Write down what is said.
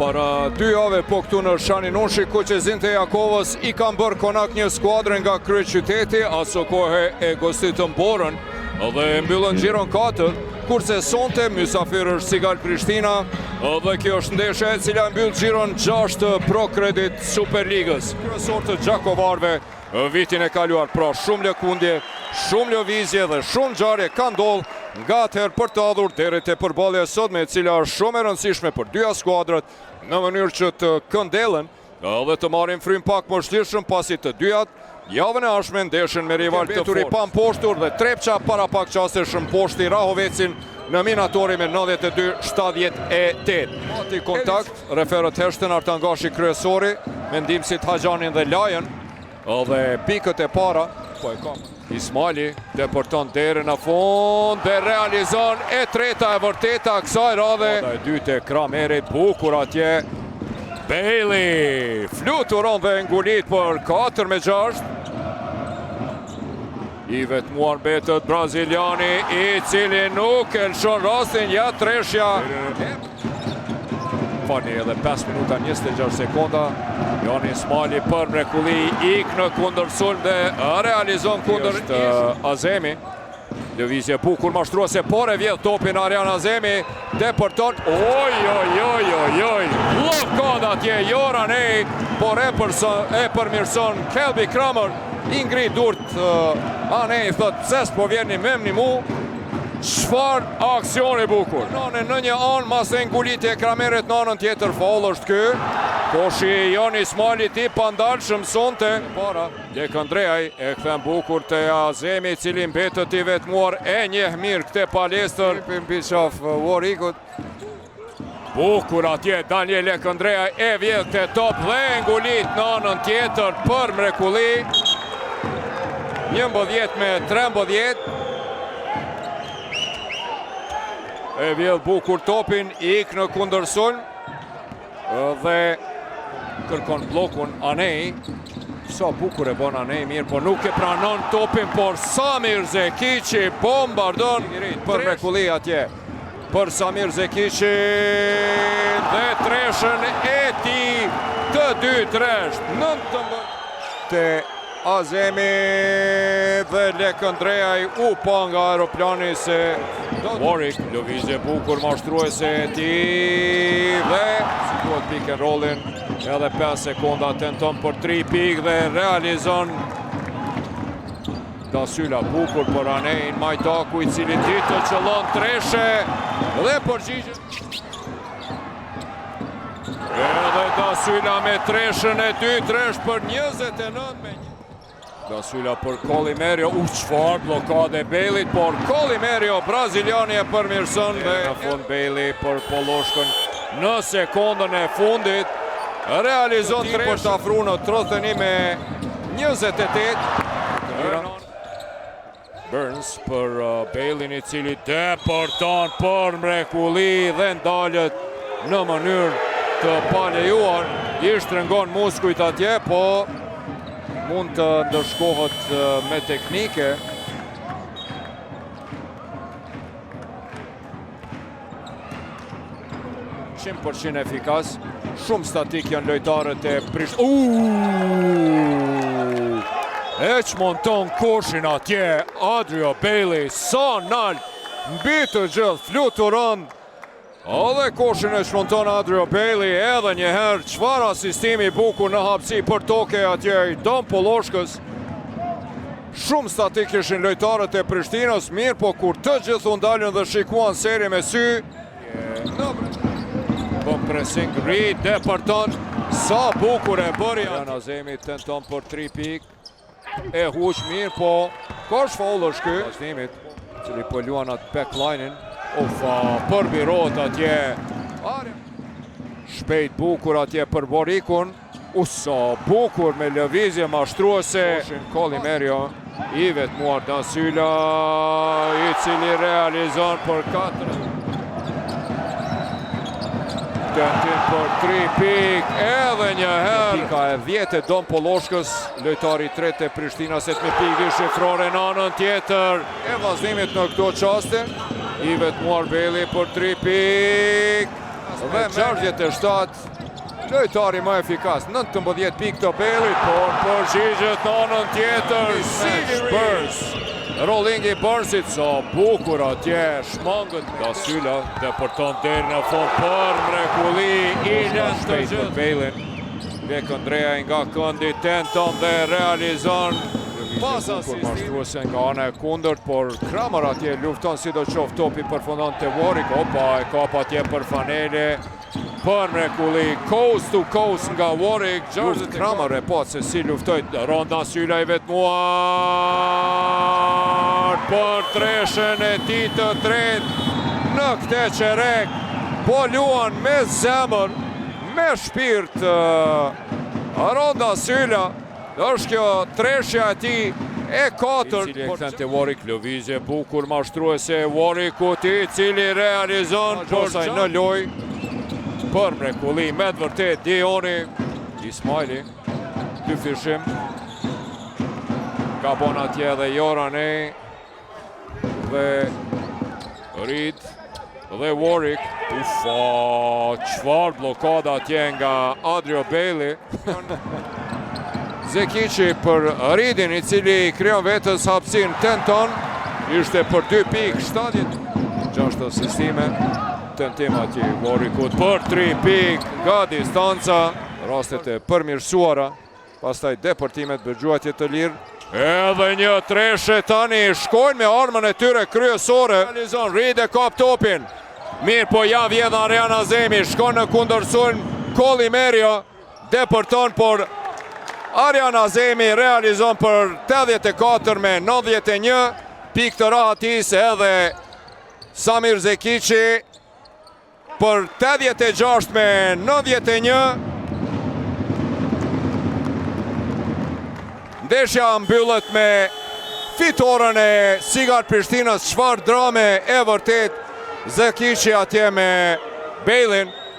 Para 2 jave po këtu në Shanin Unshi, ku që Zinte Jakovës i kam bërë konak një skuadrën nga kryeqyteti, aso kohë e gostitën Borën dhe mbyllën gjiron 4, kurse sonte mysafir është Sigal Prishtina dhe kjo është ndeshja e cila mbyll gjiron 6 Pro Credit Superligës. Kryesor të Gjakovarve vitin e kaluar, pra shumë lëkundje, shumë lëvizje dhe shumë ngjarje ka ndodhur nga atëherë për të ardhur deri te përballja e sotme, e cila është shumë e rëndësishme për dyja skuadrat në mënyrë që të këndellen dhe të marrin frym pak më shlirshëm, pasi të dyjat javën e ardhshme ndeshin me rival të fortë. Pa mposhtur dhe Trepça para pak çastesh mposhti Rahovecin në minatori me 92-78. Mati kontakt, referët Heshten, Artangashi kryesori, me ndihmësit Haxhanin dhe Lajën, dhe pikët e para po e ka Ismaili, deporton deri në fund dhe realizon e treta e vërteta kësaj radhe. E dytë e Kramerit, bukur atje. Bailey fluturon dhe ngulit për 4-6. I vetmuar mbetet braziliani, i cili nuk e lëshon rastin, ja treshja. Fani edhe 5 minuta 26 sekonda. Joni Ismaili për mrekulli, ik në kundërsulm dhe realizon kundër Azemi. Lëvizje bukur mashtruese, por e vjedh topin Arjan Azemi, deporton. Oj. Blokad atje Joran Ej, por e përmirëson Kelby Kramer. I ngrit durt Anej, thot pse s'po vjerni memni mu. Çfarë aksioni bukur. Në një anë, mas e ngulitje e Kramerit, në anën tjetër faul është ky. Koshi Joni Ismaili ti pandalshëm sonte. Para Lekandreaj e kthen bukur te Azemi, i cili mbetet i vetmuar, e njeh mirë këtë palestër. Mbi qaf Warikut. Bukur atje Daniel Lekandreaj e vjedh te top dhe ngulit në anën tjetër për mrekulli. 11-13. E vjedh bukur topin, ik në kundërsulm dhe kërkon blokun Anej. Sa bukur e bën Anej, mirë, por nuk e pranon topin, por Samir Zekiqi bombardon për mrekulli atje për Samir Zekiqi dhe treshën e tij të dytë resht. 19 te Azemi dhe Lekandreaj u pa nga aeroplani se Warwick, lëvizje bukur mashtruese e tij dhe situat pick and rollin, edhe 5 sekonda tenton për 3 pikë dhe realizon. Dasyla bukur për Anejin Majtaku, i cili ditë të qëllon treshe dhe përgjigjet. Edhe Dasyla me treshën e dytë resht për 29-1. Dasyla për Kolimerio, çfarë blokade Bailey, por Kolimerio braziliani e përmirëson dhe në fund Bailey për Poloshkën në sekondën e fundit realizon treshën për të afruar në trotëni me 28. Burns për Bailey, i cili deporton për mrekulli dhe ndalet në mënyrë të palejuar. I shtrëngon muskujt atje, po mund të ndërshkohet me teknike. %% efikas, shumë statik janë lojtarët e e çmonton koshin atje Adrio Bailey, sa nalt, mbi të gjithë, fluturon. Edhe koshin e çmonton Adrio Bailey, edhe njëherë çfarë asistimi bukur në hapësi për toke atje i Don Poloshkës. Shumë statik ishin lojtarët e Prishtinës, mirë, po kur të gjithë u ndalën dhe shikuan seri me sy. Bën pressing, deporton, sa bukur e bëri. Azemi tenton për 3 pikë. E huq mirë, po kash faul është ky. Vazhdimit, cili po luan atë backline-in. Përbirohet atje. Shpejt bukur atje për Borikun. Sa bukur me lëvizje mashtruese. Kolimerio, i vetmuar Dasyla, i cili realizon për 4. Tentim për 3 pikë, edhe njëherë. Pika e 10 e Don Poloshkës, lojtari 3 e Prishtinas, e të me pikë shifrore në anën tjetër. E vazhdimit në këto qaste, i vetmuar Bailey për 3 pikë. Dhe 67, lojtari më efikas, 19 pikë të Bailit, por përgjigjet në anën tjetër, Burns. Rollingi Burnsit, sa bukur atje, shmangët nga Sylla, depërton deri në fund për mrekulli, i lënë të gjithë për Bailin. Lek Andrea nga këndi tenton dhe realizon pas asisti. Mashtruese nga ana e kundërt, por Kramer atje lufton sidoqoftë topi përfundon te Warwick. Opa, e kap atje për Fanele. Për mrekulli, coast to coast nga Warwick. Kramer e pa se si luftoj. Ronda Sylla i vetmuar për treshen e tij të tretë në këtë qerek. Po luan me zemër, me shpirt. Ronda Sylla, është kjo treshja e tij e katërt. I cili e kthen te Warwick, lëvizje bukur mashtruese Warwickut, i cili realizon posaj në loj. Për mrekulli, me të vërtet, Dioni, Ismaili, dy fishim. Ka bon atje dhe Jorane, dhe Reed, dhe Warwick. Ufa, qfar blokada atje nga Adrio Bailey. Zekici për Reedin, i cili krijon vetës hapësin tenton. Ishte për 2 pikë, 76 asistime. Tentim atje Warwickut për 3 pikë nga distanca. Rastet e përmirësuara, pastaj depërtimet bërgjuatje të lirë. Edhe një treshe tani, shkojnë me armën e tyre kryesore. Realizon, Reed e kap topin. Mirë po ja vjedh Ariana Zemi, shkon në kundërsun Koli Merio, depërton, por Ariana Zemi realizon për 84 me 91, pikë të rahatis edhe Samir Zekici për 86 me 91. Ndeshja mbyllet me fitoren e Sigar Prishtinës, çfarë drame e vërtet. Zekici atje me Bailin.